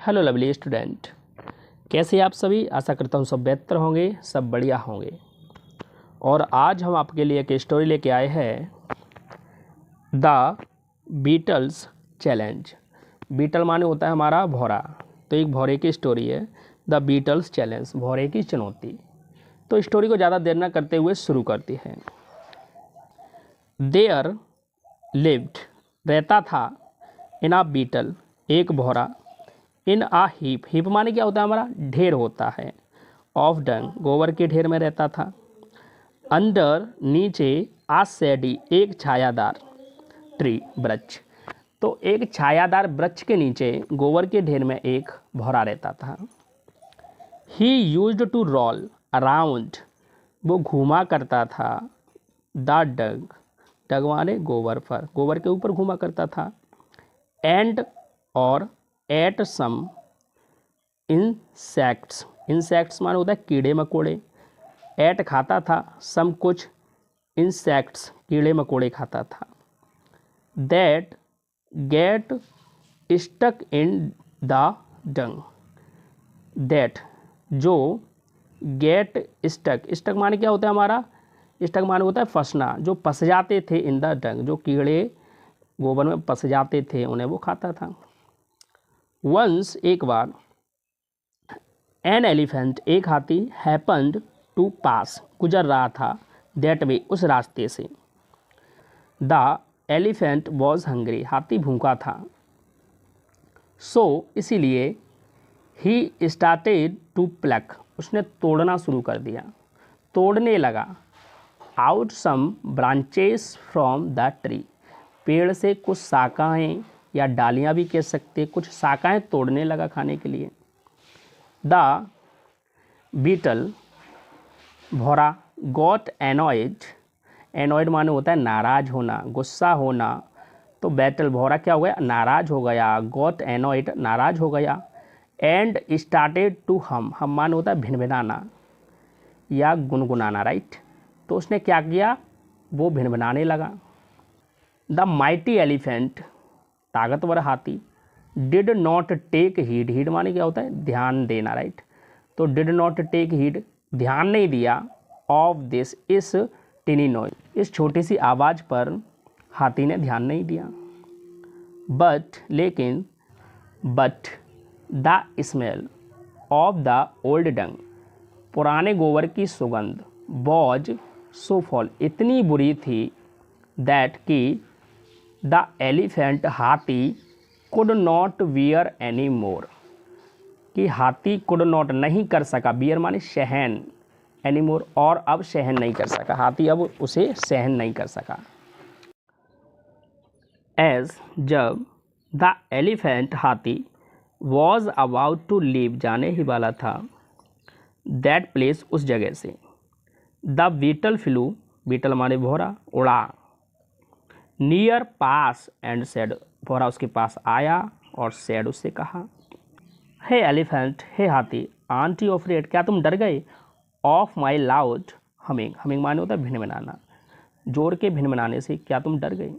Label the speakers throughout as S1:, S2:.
S1: Hello lovely student, कैसे आप सभी। आशा करता हूँ सब बेहतर होंगे, सब बढ़िया होंगे। और आज हम आपके लिए एक स्टोरी लेके आए हैं, द बीटल्स चैलेंज। बीटल माने होता है हमारा भौरा, तो एक भौरे की स्टोरी है, द बीटल्स चैलेंज, भौरे की चुनौती। तो स्टोरी को ज़्यादा देर न करते हुए शुरू करती हैं। देयर लिव्ड, रहता था, इन अ बीटल, एक भौरा, इन आ हीप, हीप माने क्या होता है हमारा ढेर होता है, ऑफ डंग, गोबर के ढेर में रहता था, अंडर नीचे, आ सैडी, एक छायादार, ट्री वृक्ष, तो एक छायादार वृक्ष के नीचे गोबर के ढेर में एक भौरा रहता था। He used to roll around, वो घूमा करता था, द डग, डग माने गोबर पर, गोबर के ऊपर घूमा करता था, एंड और एट सम इंसेक्ट्स, इंसेक्ट्स माने होता है कीड़े मकोड़े, एट खाता था, सम कुछ, इंसेक्ट्स कीड़े मकोड़े खाता था, that get stuck in the dung, that जो, गेट स्टक, स्टक माने क्या होता है हमारा, स्टक माने होता है फंसना, जो फंस जाते थे, इन द डंग, जो कीड़े गोबर में फंस जाते थे उन्हें वो खाता था। वंस, एक बार, एन एलिफेंट, एक हाथी, हैपन्ड टू पास, गुजर रहा था, दैट वे, उस रास्ते से, द एलिफेंट वॉज हंग्री, हाथी भूखा था, सो इसीलिए, ही स्टार्टेड टू प्लक, उसने तोड़ना शुरू कर दिया, तोड़ने लगा, out some branches from the tree, पेड़ से कुछ शाखाएँ या डालियाँ भी कह सकते, कुछ शाखाएँ तोड़ने लगा खाने के लिए। द बीटल, भौरा, गॉट एनॉयड, एनॉयड माने होता है नाराज होना, गुस्सा होना, तो बैटल भौरा क्या हो गया, नाराज हो गया, गॉट एनॉयड नाराज हो गया, एंड स्टार्टेड टू हम माने होता है भिनभिनाना या गुनगुनाना, राइट। तो उसने क्या किया, वो भिनभिनाने लगा। द माइटी एलिफेंट, ताकतवर हाथी, did not take heed, heed माने क्या होता है ध्यान देना, राइट। तो डिड नॉट टेक हीड, ध्यान नहीं दिया, ऑफ दिस, इस टिनी नॉइज, इस छोटी सी आवाज़ पर हाथी ने ध्यान नहीं दिया। बट, लेकिन, but the smell of the old dung, पुराने गोबर की सुगंध, वॉज सो फॉल, इतनी बुरी थी, दैट कि द एलिफेंट, हाथी, could not wear any more, कि हाथी कुड नॉट नहीं कर सका, बियर माने सहन, एनी मोर और अब सहन नहीं कर सका, हाथी अब उसे सहन नहीं कर सका। एज, जब, द एलिफेंट, हाथी, वॉज अबाउट टू लीव, जाने ही वाला था, दैट प्लेस, उस जगह से, द बीटल फ्लू, बीटल माने भौरा, उड़ा, नियर पास एंड सेड, भौरा उसके पास आया और सेड, उससे कहा, हे एलिफेंट, हे हाथी, आंट यू अफ्रेड, क्या तुम डर गए, of my loud humming, humming माने होता है भिनभिनाना, जोर के भिनभिनाने से क्या तुम डर गए,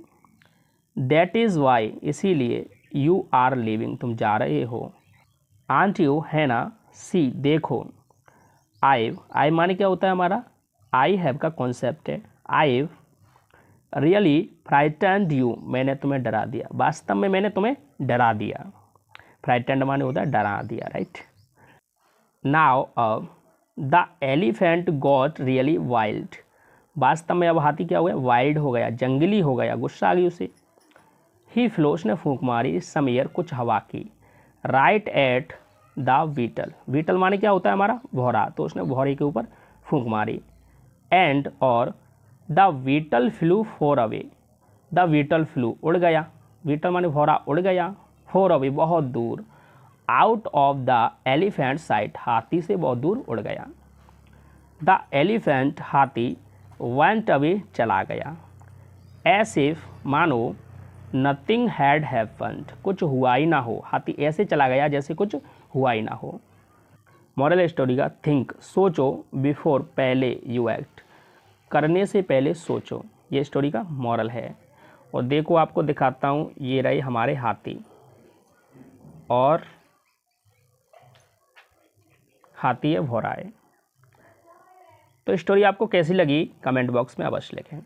S1: दैट इज़ वाई, इसीलिए, यू आर लिविंग, तुम जा रहे हो, आंट यू, है ना, सी, देखो, आई माने क्या होता है हमारा, आई हैव का कॉन्सेप्ट है, आई रियली फ्राइटेंड यू, मैंने तुम्हें डरा दिया, वास्तव में मैंने तुम्हें डरा दिया, फ्राइटेंड माने होता है डरा दिया, राइट। नाउ अब, the elephant got really wild, वास्तव में अब हाथी क्या हो गया, वाइल्ड हो गया, जंगली हो गया, गुस्सा आ गई उसे। ही फ्लो, उसने फूंक मारी, सम एयर, कुछ हवा की, right at the beetle, beetle माने क्या होता है हमारा भौरा, तो उसने भौरे के ऊपर फूंक मारी, एंड और, the beetle flew far away, the beetle flew, उड़ गया, बीटल माने भौरा उड़ गया, फोर अवे, बहुत दूर, out of the elephant site, हाथी से बहुत दूर उड़ गया, द एलिफेंट, हाथी, वेंट अवे, चला गया, एस इफ, मानो, नथिंग हैड हैपन्ड, कुछ हुआ ही ना हो, हाथी ऐसे चला गया जैसे कुछ हुआ ही ना हो। मॉरल स्टोरी का, थिंक, सोचो, बिफोर, पहले, यू एक्ट, करने से पहले सोचो, ये स्टोरी का मॉरल है। और देखो आपको दिखाता हूँ, ये रहे हमारे हाथी, और हाथी है भौरा है। तो स्टोरी आपको कैसी लगी कमेंट बॉक्स में अवश्य लिखें।